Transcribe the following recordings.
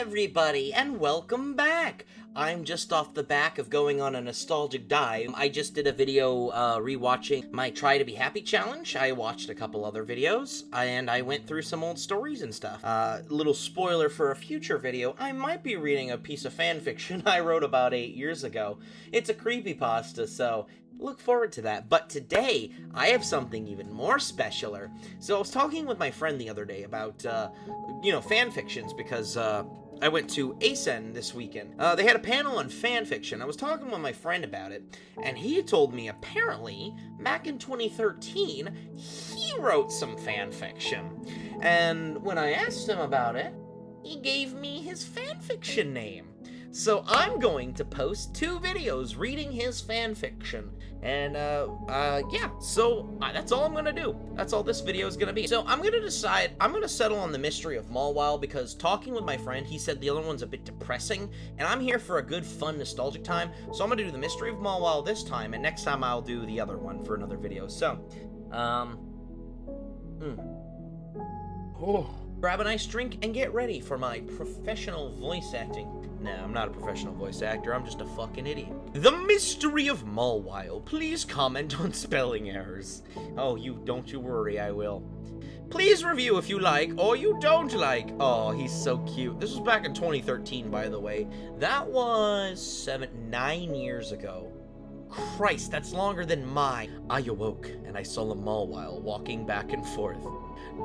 everybody, and welcome back! I'm just off the back of going on a nostalgic dive. I just did a video rewatching my Try to Be Happy challenge. I watched a couple other videos, and I went through some old stories and stuff. Little spoiler for a future video, I might be reading a piece of fanfiction I wrote about 8 years ago. It's a creepypasta, so look forward to that. But today, I have something even more specialer. So I was talking with my friend the other day about, fanfictions, because, I went to ASEN this weekend. They had a panel on fanfiction. I was talking with my friend about it, and he told me apparently, back in 2013, he wrote some fanfiction. And when I asked him about it, he gave me his fanfiction name. So I'm going to post 2 videos reading his fanfiction. And, that's all I'm gonna do. That's all this video is gonna be. So I'm gonna settle on the mystery of Mawile, because talking with my friend, he said the other one's a bit depressing, and I'm here for a good, fun, nostalgic time, so I'm gonna do the mystery of Mawile this time, and next time I'll do the other one for another video. So, grab a nice drink and get ready for my professional voice acting. No, I'm not a professional voice actor, I'm just a fucking idiot. The Mystery of Mawile. Please comment on spelling errors. Oh, don't you worry, I will. Please review if you like, or you don't like. Oh, he's so cute. This was back in 2013, by the way. That was 9 years ago. Christ, that's longer than mine. I awoke, and I saw a Mawile walking back and forth.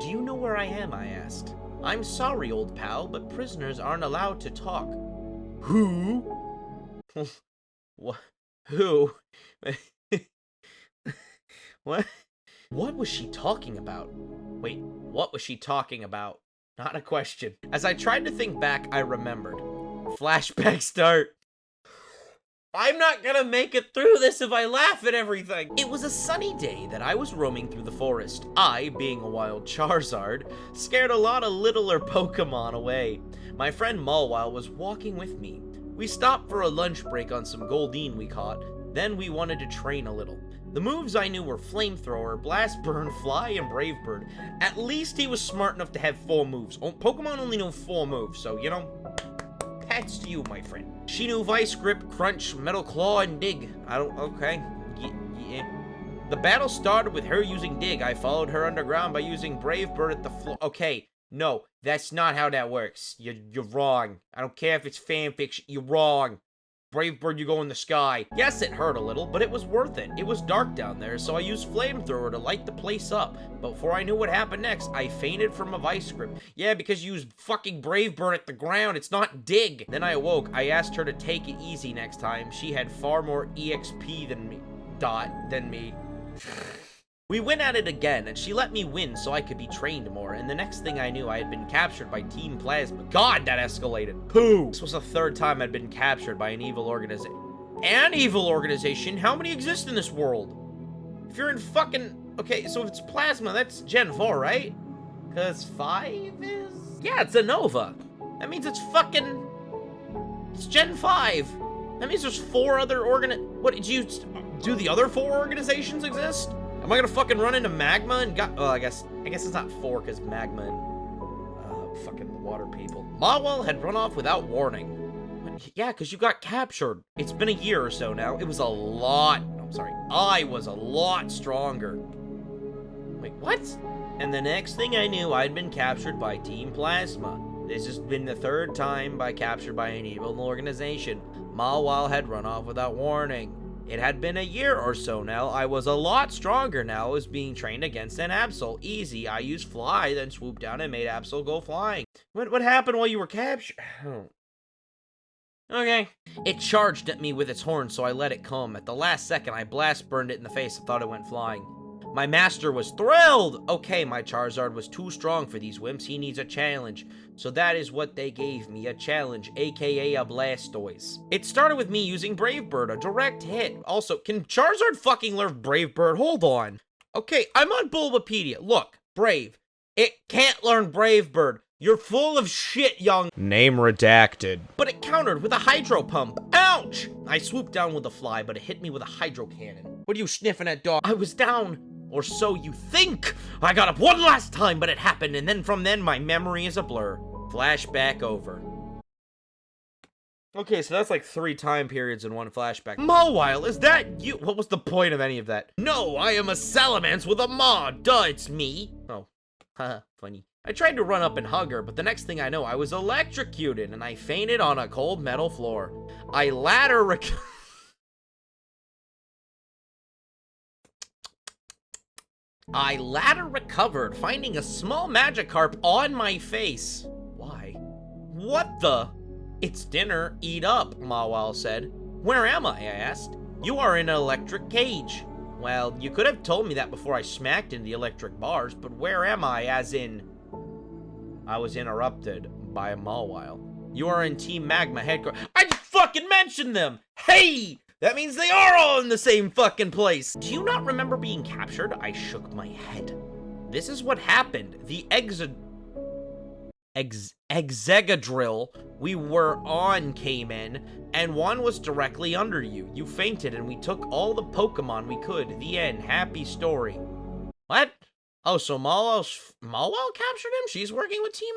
Do you know where I am? I asked. I'm sorry, old pal, but prisoners aren't allowed to talk. Who? What? Who? What? What was she talking about? Wait, what was she talking about? Not a question. As I tried to think back, I remembered. Flashback start. I'm not gonna make it through this if I laugh at everything. It was a sunny day that I was roaming through the forest. I, being a wild Charizard, scared a lot of littler Pokemon away. My friend Mawile was walking with me. We stopped for a lunch break on some Goldeen we caught, then we wanted to train a little. The moves I knew were Flamethrower, Blast Burn, Fly, and Brave Bird. At least he was smart enough to have 4 moves. Pokemon only know 4 moves, so, pats to you, my friend. She knew Vice Grip, Crunch, Metal Claw, and Dig. Okay. Yeah. The battle started with her using Dig. I followed her underground by using Brave Bird at the floor. Okay, no, that's not how that works. You're wrong. I don't care if it's fanfiction. You're wrong. Brave Bird, you go in the sky. Yes, it hurt a little, but it was worth it. It was dark down there, so I used Flamethrower to light the place up. But before I knew what happened next, I fainted from a Vice Grip. Yeah, because you used fucking Brave Bird at the ground. It's not Dig. Then I awoke. I asked her to take it easy next time. She had far more EXP than me. Than me. We went at it again, and she let me win so I could be trained more, and the next thing I knew, I had been captured by Team Plasma. God, that escalated. Pooh! This was the 3rd time I'd been captured by an evil organization. An evil organization? How many exist in this world? If you're in fucking... Okay, so if it's Plasma, that's Gen 4, right? Because 5 is... Yeah, it's a Nova. That means it's fucking... It's Gen 5. That means there's 4 other What, did you... Do the other 4 organizations exist? Am I gonna fucking run into Magma and I guess it's not 4, because Magma and, fucking the water people. Mawile had run off without warning. Yeah, because you got captured. It's been a year or so now. It was I was a lot stronger. Wait, what? And the next thing I knew, I'd been captured by Team Plasma. This has been the 3rd time captured by an evil organization. Mawile had run off without warning. It had been a year or so now. I was a lot stronger now. I was being trained against an Absol. Easy. I used Fly, then swooped down and made Absol go flying. What happened while you were captured? Okay. It charged at me with its horn, so I let it come. At the last second, I blast burned it in the face and thought it went flying. My master was thrilled! Okay, my Charizard was too strong for these wimps. He needs a challenge. So that is what they gave me, a challenge, aka a Blastoise. It started with me using Brave Bird, a direct hit. Also, can Charizard fucking learn Brave Bird? Hold on. Okay, I'm on Bulbapedia. Look, Brave. It can't learn Brave Bird. You're full of shit, young. Name redacted. But it countered with a Hydro Pump. Ouch! I swooped down with a Fly, but it hit me with a Hydro Cannon. What are you sniffing at, dog? I was down. Or so you think! I got up one last time, but it happened, and then from then, my memory is a blur. Flashback over. Okay, so that's like 3 time periods in one flashback. Mawile, is that you? What was the point of any of that? No, I am a salamence with a maw. Duh, it's me. Oh, haha, funny. I tried to run up and hug her, but the next thing I know, I was electrocuted and I fainted on a cold metal floor. I later recovered, finding a small Magikarp on my face. Why? What the? It's dinner, eat up, Mawile said. Where am I asked. You are in an electric cage. Well, you could have told me that before I smacked into the electric bars, but where am I, as in... I was interrupted by a Mawile. You are in Team Magma headquarters. I just fucking mentioned them! Hey! That means they are all in the same fucking place! Do you not remember being captured? I shook my head. This is what happened. The Exegadrill we were on came in, and one was directly under you. You fainted, and we took all the Pokemon we could. The end. Happy story. What? Oh, so Mawile captured him? She's working with Team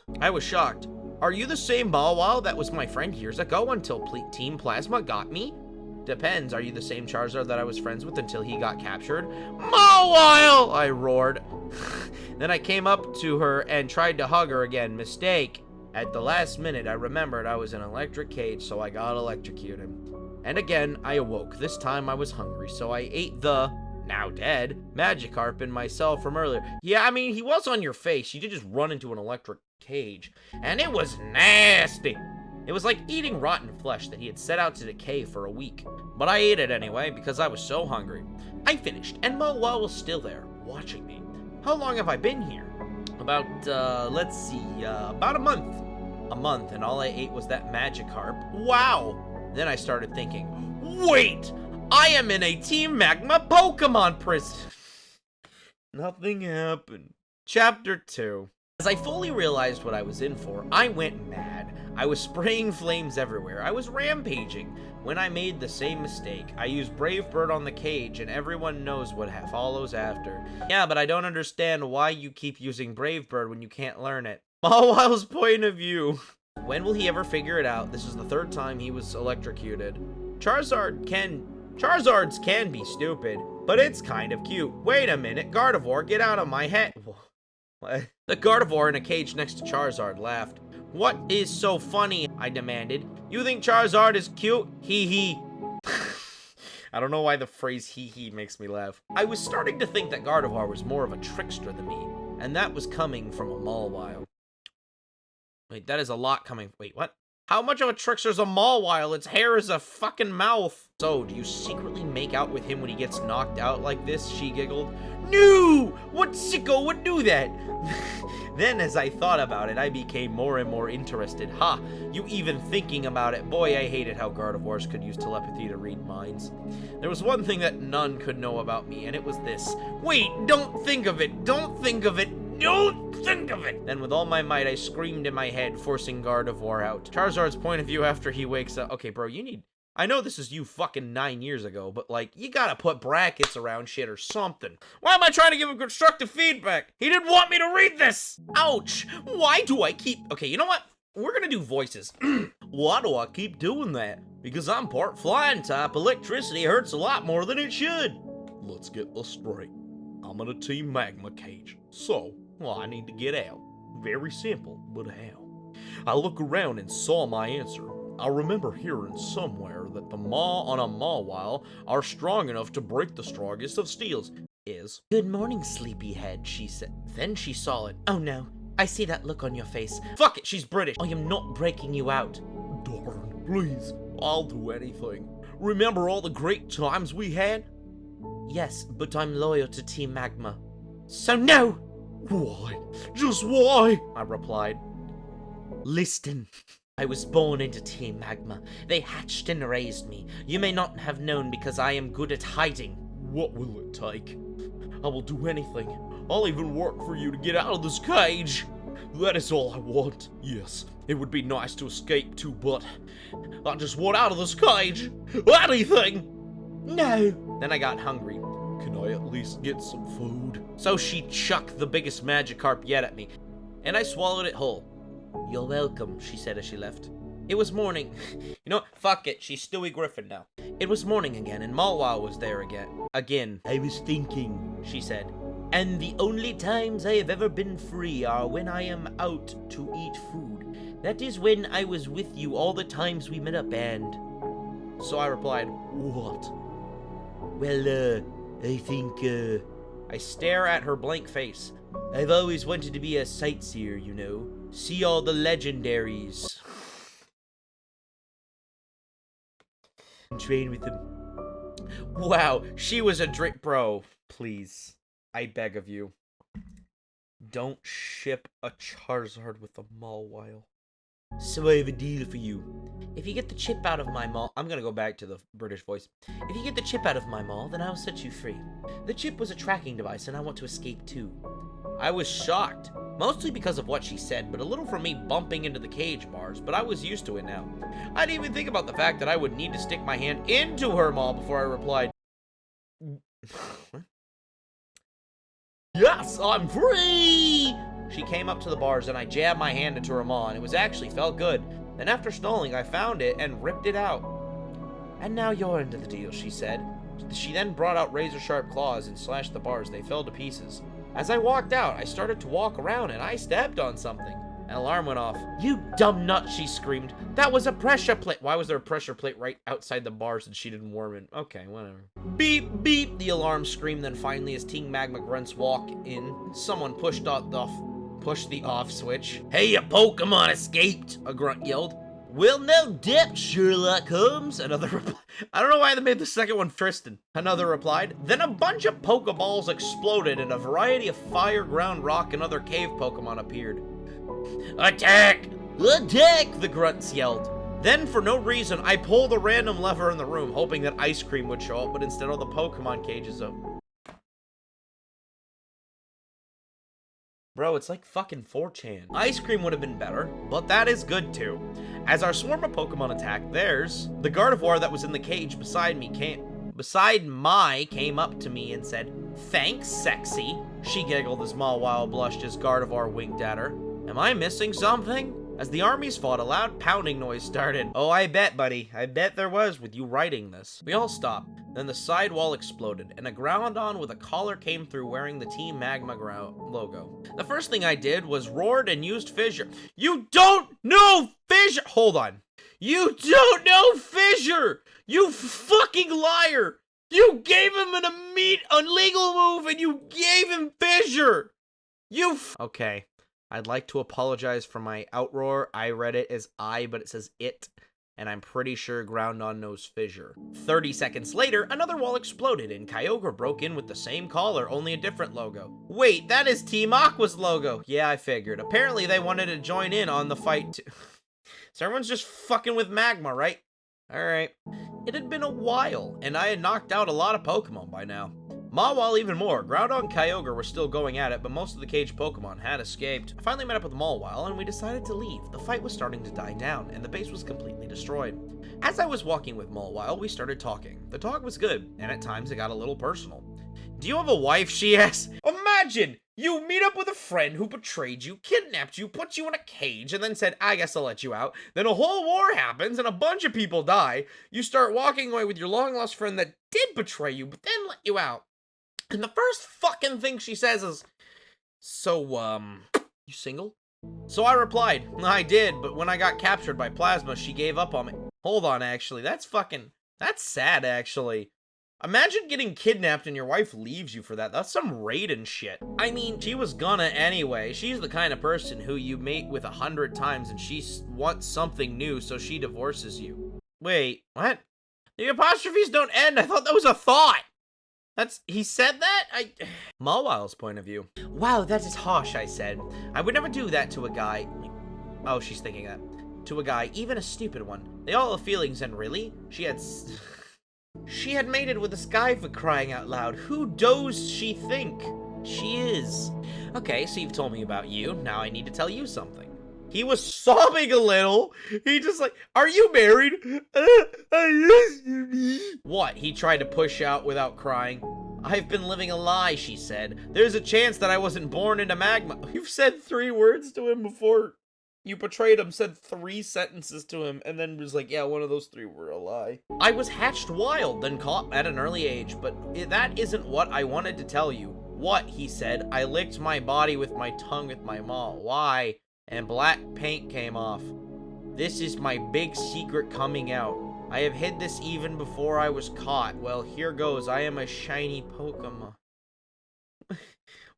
Magma? I was shocked. Are you the same Mawile that was my friend years ago until Team Plasma got me? Depends. Are you the same Charizard that I was friends with until he got captured? Mawile! I roared. Then I came up to her and tried to hug her again. Mistake. At the last minute, I remembered I was in an electric cage, so I got electrocuted. And again, I awoke. This time I was hungry, so I ate the, now dead, Magikarp in my cell from earlier. Yeah, I mean, he was on your face. You did just run into an electric cage. And it was nasty. It was like eating rotten flesh that he had set out to decay for a week. But I ate it anyway, because I was so hungry. I finished, and Mawile was still there, watching me. How long have I been here? About, let's see, about a month. A month, and all I ate was that Magikarp. Wow! Then I started thinking, wait! I am in a Team Magma Pokemon prison! Nothing happened. Chapter 2. As I fully realized what I was in for, I went mad. I was spraying flames everywhere. I was rampaging. When I made the same mistake, I used Brave Bird on the cage, and everyone knows what follows after. Yeah, but I don't understand why you keep using Brave Bird when you can't learn it. Mawile's point of view. When will he ever figure it out? This is the 3rd time he was electrocuted. Charizards can be stupid, but it's kind of cute. Wait a minute, Gardevoir, get out of my head. What? The Gardevoir in a cage next to Charizard laughed. What is so funny? I demanded. You think Charizard is cute? Hee hee. I don't know why the phrase hee hee makes me laugh. I was starting to think that Gardevoir was more of a trickster than me, and that was coming from a Mawile. Wait, that is a lot coming. Wait, what? How much of a trickster's a Mawile? Its hair is a fucking mouth. So, do you secretly make out with him when he gets knocked out like this? She giggled. No! What sicko would do that? Then, as I thought about it, I became more and more interested. Ha! You even thinking about it. Boy, I hated how Gardevoirs could use telepathy to read minds. There was one thing that none could know about me, and it was this. Wait, don't think of it! Don't think of it! Don't think of it! Then with all my might, I screamed in my head, forcing Gardevoir out. Charizard's point of view after he wakes up. Okay, bro, you need... I know this is you fucking 9 years ago, but, like, you gotta put brackets around shit or something. Why am I trying to give him constructive feedback? He didn't want me to read this! Ouch! Why do I keep... Okay, you know what? We're gonna do voices. Why do I keep doing that? Because I'm part flying type. Electricity hurts a lot more than it should. Let's get this straight. I'm in a Team Magma cage. So, well, I need to get out. Very simple, but how? I look around and saw my answer. I remember hearing somewhere that the maw on a Mawile are strong enough to break the strongest of steels. Good morning, sleepyhead, she said. Then she saw it. Oh no, I see that look on your face. Fuck it, she's British. I am not breaking you out. Darn, please, I'll do anything. Remember all the great times we had? Yes, but I'm loyal to Team Magma. So no! Why? Just why? I replied. Listen. I was born into Team Magma. They hatched and raised me. You may not have known because I am good at hiding. What will it take? I will do anything. I'll even work for you to get out of this cage. That is all I want. Yes, it would be nice to escape too, but I just want out of this cage. Anything! No! Then I got hungry. Can I at least get some food? So she chucked the biggest Magikarp yet at me, and I swallowed it whole. You're welcome, she said as she left. It was morning. You know, fuck it, she's Stewie Griffin now. It was morning again, and Malwa was there again. I was thinking, she said. And the only times I have ever been free are when I am out to eat food. That is when I was with you all the times we met up and... So I replied, what? Well, I think, I stare at her blank face. I've always wanted to be a sightseer, you know. See all the legendaries. And train with them. Wow, she was a bro, please. I beg of you. Don't ship a Charizard with a Mawile. So I have a deal for you. If you get the chip out of my maw... I'm gonna go back to the British voice. If you get the chip out of my maw, then I'll set you free. The chip was a tracking device, and I want to escape too. I was shocked. Mostly because of what she said, but a little from me bumping into the cage bars, but I was used to it now. I didn't even think about the fact that I would need to stick my hand into her maw before I replied. Yes, I'm free! She came up to the bars and I jabbed my hand into her maw and it actually felt good. Then after stalling, I found it and ripped it out. And now you're into the deal, she said. She then brought out razor-sharp claws and slashed the bars. They fell to pieces. As I walked out, I started to walk around and I stepped on something. An alarm went off. You dumb nut, she screamed. That was a pressure plate. Why was there a pressure plate right outside the bars and she didn't warm it? Okay, whatever. Beep, beep, the alarm screamed. Then finally, as Team Magma grunts walk in, someone pushed the off switch. Hey, a Pokemon escaped, a grunt yelled. Well, no dip, Sherlock Holmes, another replied. I don't know why they made the second one Tristan. Another replied. Then a bunch of Pokeballs exploded and a variety of fire, ground, rock, and other cave Pokemon appeared. Attack! Attack! The grunts yelled. Then, for no reason, I pulled a random lever in the room, hoping that ice cream would show up, but instead all the Pokemon cages up. Bro, it's like fucking 4chan. Ice cream would have been better, but that is good too. As our swarm of Pokemon attacked theirs, the Gardevoir that was in the cage beside came up to me and said, "Thanks, sexy." She giggled as Mawile blushed as Gardevoir winked at her. Am I missing something? As the armies fought, a loud pounding noise started. Oh, I bet, buddy. I bet there was with you writing this. We all stopped. Then the side wall exploded, and a Groudon with a collar came through wearing the Team Magma logo. The first thing I did was roared and used Fissure. You don't know Fissure! Hold on. You don't know Fissure! You fucking liar! You gave him an illegal move, and you gave him Fissure! Okay. I'd like to apologize for my outroar. I read it as I, but it says it. And I'm pretty sure Groudon knows Fissure. 30 seconds later, another wall exploded and Kyogre broke in with the same collar, only a different logo. Wait, that is Team Aqua's logo. Yeah, I figured. Apparently they wanted to join in on the fight too. So everyone's just fucking with Magma, right? Alright. It had been a while, and I had knocked out a lot of Pokemon by now. Mawile even more. Groudon and Kyogre were still going at it, but most of the caged Pokemon had escaped. I finally met up with Mawile, and we decided to leave. The fight was starting to die down, and the base was completely destroyed. As I was walking with Mawile, we started talking. The talk was good, and at times it got a little personal. Do you have a wife, she asked? Imagine! You meet up with a friend who betrayed you, kidnapped you, put you in a cage, and then said, I guess I'll let you out. Then a whole war happens, and a bunch of people die. You start walking away with your long-lost friend that did betray you, but then let you out. And the first fucking thing she says is, so, you single? So I replied, I did, but when I got captured by Plasma, she gave up on me. Hold on, actually, that's sad, actually. Imagine getting kidnapped and your wife leaves you for that. That's some Raiden shit. I mean, she was gonna anyway. She's the kind of person who you mate with 100 times and she wants something new, so she divorces you. Wait, what? The apostrophes don't end. I thought that was a thought. He said that? Mawile's point of view. Wow, that is harsh, I said. I would never do that to a guy. Oh, she's thinking that. To a guy, even a stupid one. They all have feelings, and really? She had mated with this guy for crying out loud. Who does she think she is? Okay, so you've told me about you. Now I need to tell you something. He was sobbing a little. He just like, are you married? What? He tried to push out without crying. I've been living a lie, she said. There's a chance that I wasn't born into Magma. You've said 3 words to him before You betrayed him, said 3 sentences to him, and then was like, yeah, one of those 3 were a lie. I was hatched wild, then caught at an early age, but that isn't what I wanted to tell you. What, he said. I licked my body with my tongue with my maw. Why? And black paint came off. This is my big secret coming out. I have hid this even before I was caught. Well, here goes. I am a shiny Pokemon.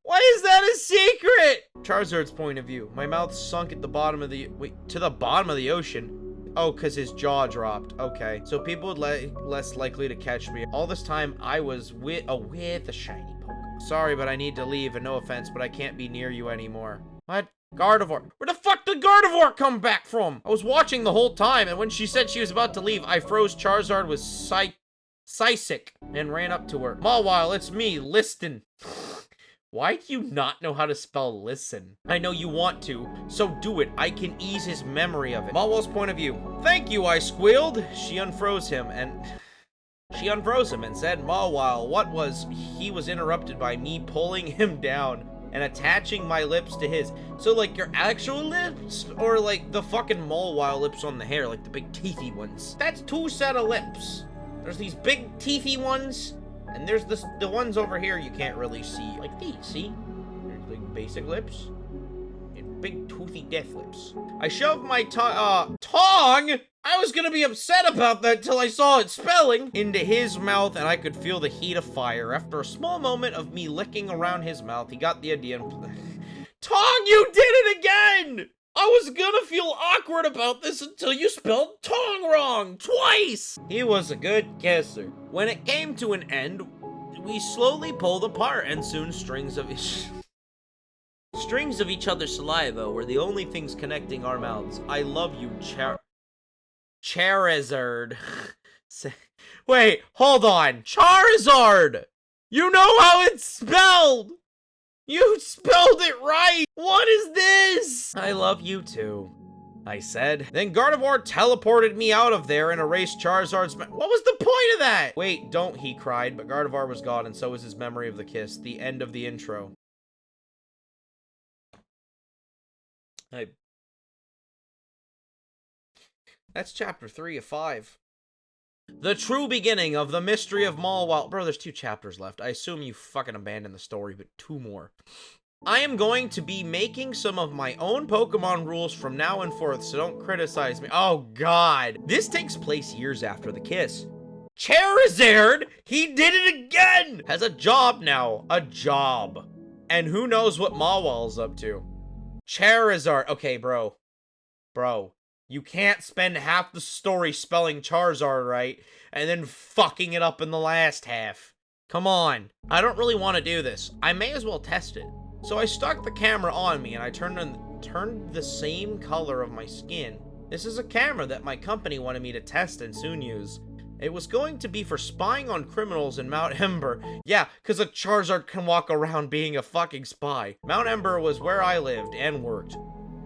Why is that a secret? Charizard's point of view. My mouth sunk at the bottom of the... Wait, to the bottom of the ocean? Oh, because his jaw dropped. Okay. So people would less likely to catch me. All this time, I was with a shiny Pokemon. Sorry, but I need to leave, and no offense, but I can't be near you anymore. What? Gardevoir. Where the fuck did Gardevoir come back from? I was watching the whole time, and when she said she was about to leave, I froze Charizard with Psychic and ran up to her. Mawile, it's me, Liston. Why do you not know how to spell listen? I know you want to, so do it. I can ease his memory of it. Mawile's point of view. Thank you, I squealed. She unfroze him and said, Mawile, he was interrupted by me pulling him down and attaching my lips to his. So, like, your actual lips? Or, like, the fucking Mawile lips on the hair, like the big teethy ones? That's 2 set of lips. There's these big teethy ones, and there's the ones over here you can't really see. Like these, see? There's, like, basic lips. And big, toothy death lips. I shoved my tongue? I was gonna be upset about that till I saw it spelling into his mouth, and I could feel the heat of fire. After a small moment of me licking around his mouth, he got the idea and... Tong, you did it again! I was gonna feel awkward about this until you spelled Tong wrong, twice! He was a good kisser. When it came to an end, we slowly pulled apart, and soon strings of each other's saliva were the only things connecting our mouths. I love you, Charizard. Wait, hold on. Charizard! You know how it's spelled! You spelled it right! What is this? I love you too, I said. Then Gardevoir teleported me out of there and erased Charizard's What was the point of that? Wait, don't, he cried, but Gardevoir was gone, and so was his memory of the kiss. The end of the intro. That's chapter 3 of 5. The true beginning of the mystery of Mawile. Bro, there's 2 chapters left. I assume you fucking abandoned the story, but 2 more. I am going to be making some of my own Pokemon rules from now and forth, so don't criticize me. Oh, God. This takes place years after the kiss. Charizard, he did it again! Has a job now. A job. And who knows what Mawile's up to. Charizard. Okay, bro. Bro. You can't spend half the story spelling Charizard right, and then fucking it up in the last half. Come on. I don't really want to do this. I may as well test it. So I stuck the camera on me, and I turned the same color of my skin. This is a camera that my company wanted me to test and soon use. It was going to be for spying on criminals in Mount Ember. Yeah, because a Charizard can walk around being a fucking spy. Mount Ember was where I lived and worked.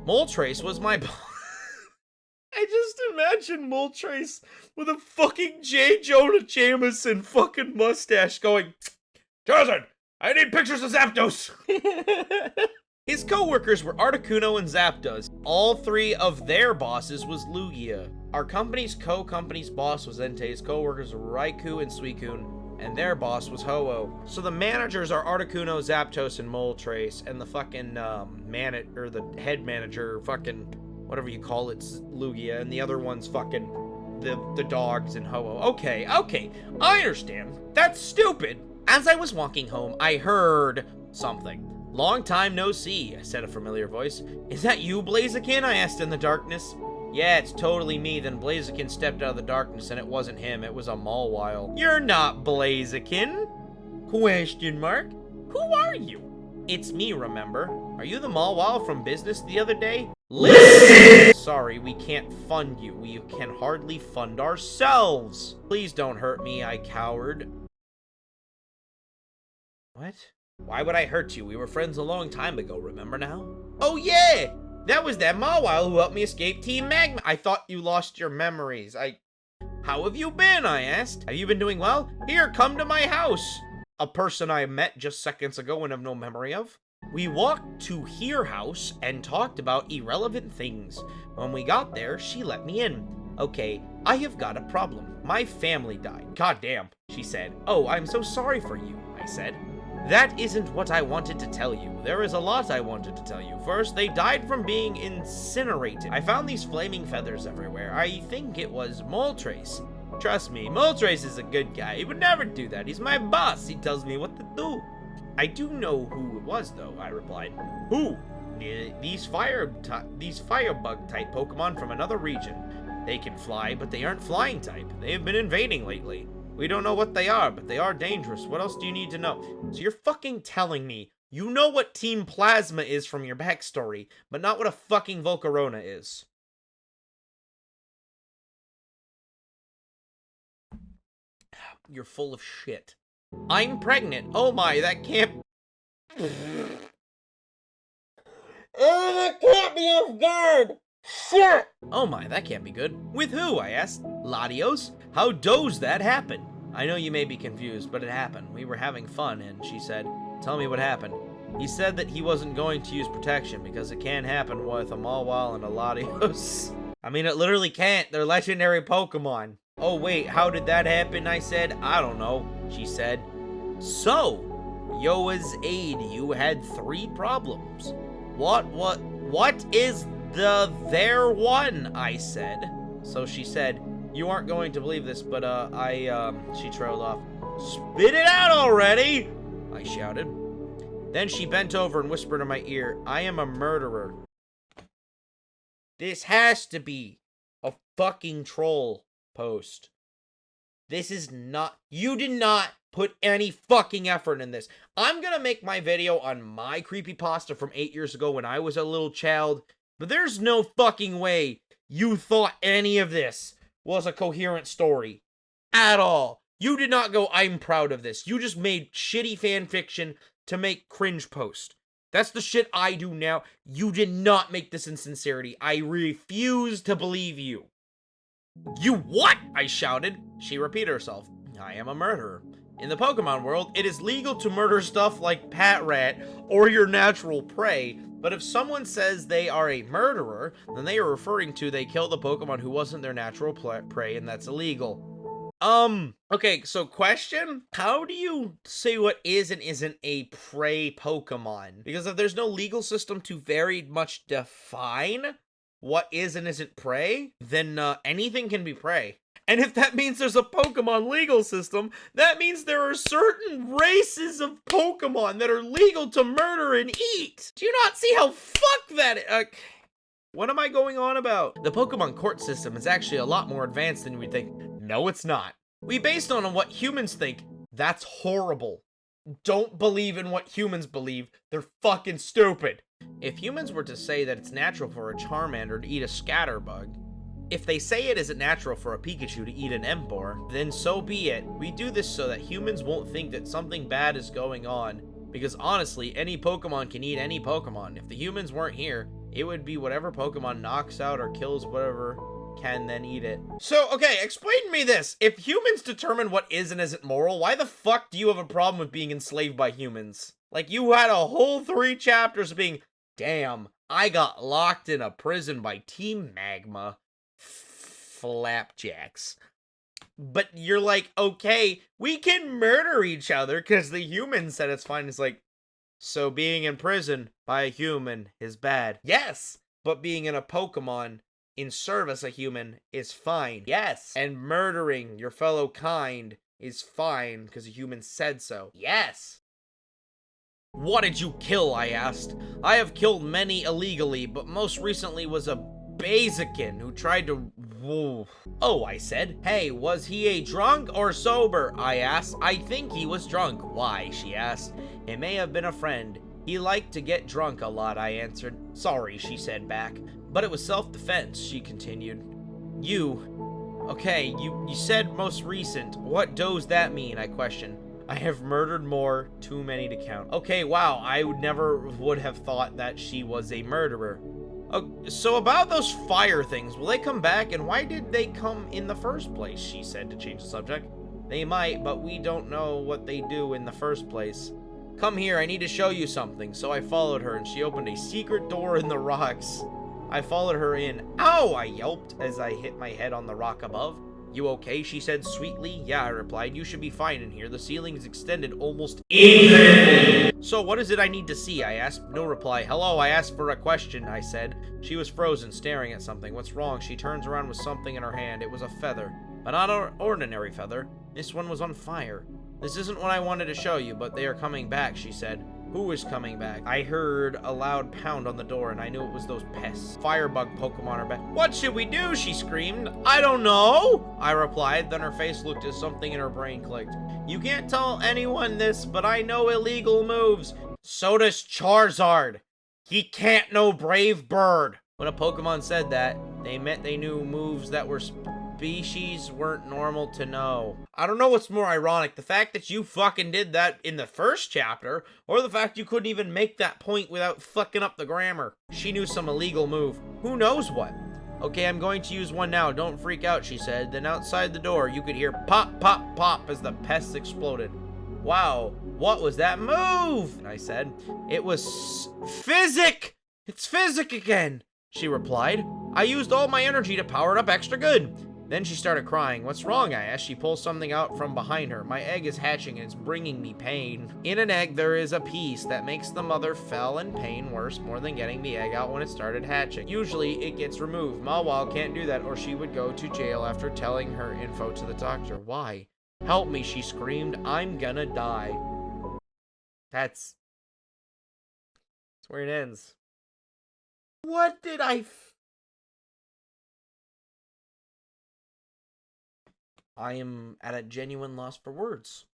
Moltres was my boss. I just imagine Moltres with a fucking J. Jonah Jameson fucking mustache going, Charizard, I need pictures of Zapdos. His co-workers were Articuno and Zapdos. All 3 of their bosses was Lugia. Our company's co-company's boss was Entei. His co-workers were Raikou and Suicune, and their boss was Ho-Oh. So the managers are Articuno, Zapdos, and Moltres, and the fucking the head manager, fucking whatever you call it's Lugia, and the other one's fucking the dogs and Ho-Oh. Okay, I understand. That's stupid. As I was walking home, I heard something. Long time no see, said a familiar voice. Is that you, Blaziken? I asked in the darkness. Yeah, it's totally me. Then Blaziken stepped out of the darkness, and it wasn't him. It was a Mawile. You're not Blaziken? Question mark. Who are you? It's me, remember? Are you the Mawile from business the other day? Listen! Sorry, we can't fund you. We can hardly fund ourselves. Please don't hurt me, I cowered. What? Why would I hurt you? We were friends a long time ago, remember now? Oh yeah! That was that Mawile who helped me escape Team Magma. I thought you lost your memories. How have you been? I asked. Have you been doing well? Here, come to my house. A person I met just seconds ago and have no memory of. We walked to her house and talked about irrelevant things. When we got there, she let me in. Okay, I have got a problem. My family died. Goddamn, she said. Oh, I'm so sorry for you, I said. That isn't what I wanted to tell you. There is a lot I wanted to tell you. First, they died from being incinerated. I found these flaming feathers everywhere. I think it was Moltres. Trust me, Moltres is a good guy. He would never do that. He's my boss. He tells me what to do. I do know who it was, though, I replied. Who? These firebug type Pokemon from another region. They can fly, but they aren't flying type. They have been invading lately. We don't know what they are, but they are dangerous. What else do you need to know? So you're fucking telling me you know what Team Plasma is from your backstory, but not what a fucking Volcarona is. You're full of shit. I'm pregnant. Oh my, that can't... Oh, that can't be off guard! Shit! Oh my, that can't be good. With who, I asked. Latios? How does that happen? I know you may be confused, but it happened. We were having fun, and she said, tell me what happened. He said that he wasn't going to use protection because it can't happen with a Mawile and a Latios. I mean, it literally can't. They're legendary Pokemon. Oh wait, how did that happen? I said, I don't know. She said, so, Yoa's aid, you had 3 problems. What is there one? I said. So she said, you aren't going to believe this, but she trailed off. Spit it out already! I shouted. Then she bent over and whispered in my ear, I am a murderer. This has to be a fucking troll post. This is not, you did not put any fucking effort in this. I'm gonna make my video on my creepypasta from 8 years ago when I was a little child, but there's no fucking way you thought any of this was a coherent story. At all. You did not go, I'm proud of this. You just made shitty fan fiction to make cringe post. That's the shit I do now. You did not make this in sincerity. I refuse to believe you. You what? I shouted. She repeated herself. I am a murderer. In the Pokemon world, it is legal to murder stuff like Pat Rat or your natural prey, but if someone says they are a murderer, then they are referring to they killed the Pokemon who wasn't their natural prey, and that's illegal. Okay, so question? How do you say what is and isn't a prey Pokemon? Because if there's no legal system to very much define what is and isn't prey, then anything can be prey. And if that means there's a Pokemon legal system, that means there are certain races of Pokemon that are legal to murder and eat. Do you not see how fucked that is? What am I going on about? The Pokemon court system is actually a lot more advanced than we'd think. No, it's not. We based on what humans think. That's horrible. Don't believe in what humans believe. They're fucking stupid. If humans were to say that it's natural for a Charmander to eat a Scatterbug, if they say it isn't natural for a Pikachu to eat an Emboar, then so be it. We do this so that humans won't think that something bad is going on, because honestly, any Pokemon can eat any Pokemon. If the humans weren't here, it would be whatever Pokemon knocks out or kills whatever can then eat it. So, okay, explain to me this. If humans determine what is and isn't moral, why the fuck do you have a problem with being enslaved by humans? Like, you had a whole 3 chapters of being, damn, I got locked in a prison by Team Magma. Flapjacks. But you're like, okay, we can murder each other because the human said it's fine. It's like, so being in prison by a human is bad. Yes, but being in a Pokemon in service a human is fine. Yes, and murdering your fellow kind is fine because a human said so. Yes. What did you kill? I asked. I have killed many illegally, but most recently was a Blaziken who tried to... Whoa. Oh, I said. Hey, was he a drunk or sober? I asked. I think he was drunk. Why? She asked. It may have been a friend. He liked to get drunk a lot, I answered. Sorry, she said back. But it was self-defense, she continued. Okay, you said most recent. What does that mean? I questioned. I have murdered more, too many to count. Okay, wow, I never would have thought that she was a murderer. So about those fire things, will they come back, and why did they come in the first place? She said to change the subject. They might, but we don't know what they do in the first place. Come here, I need to show you something. So I followed her, and she opened a secret door in the rocks. I followed her in. Ow! I yelped as I hit my head on the rock above. You okay? She said sweetly. Yeah, I replied. You should be fine in here. The ceiling is extended almost infinitely. So what is it I need to see? I asked. No reply. Hello, I asked for a question, I said. She was frozen, staring at something. What's wrong? She turns around with something in her hand. It was a feather, but not an ordinary feather. This one was on fire. This isn't what I wanted to show you, but they are coming back, she said. Who is coming back? I heard a loud pound on the door, and I knew it was those pests. Firebug Pokemon are back. What should we do? She screamed. I don't know, I replied. Then her face looked as something in her brain clicked. You can't tell anyone this, but I know illegal moves. So does Charizard. He can't know Brave Bird. When a Pokemon said that, they meant they knew moves that were species weren't normal to know. I don't know what's more ironic, the fact that you fucking did that in the first chapter, or the fact you couldn't even make that point without fucking up the grammar. She knew some illegal move. Who knows what? Okay, I'm going to use one now. Don't freak out, she said. Then outside the door, you could hear pop, pop, pop as the pests exploded. Wow, what was that move? I said. It was Physic! It's Physic again, she replied. I used all my energy to power it up extra good. Then she started crying. What's wrong? I asked. She pulls something out from behind her. My egg is hatching and it's bringing me pain. In an egg, there is a piece that makes the mother feel in pain worse more than getting the egg out when it started hatching. Usually, it gets removed. Mawile can't do that or she would go to jail after telling her info to the doctor. Why? Help me, she screamed. I'm gonna die. That's where it ends. What did I am at a genuine loss for words.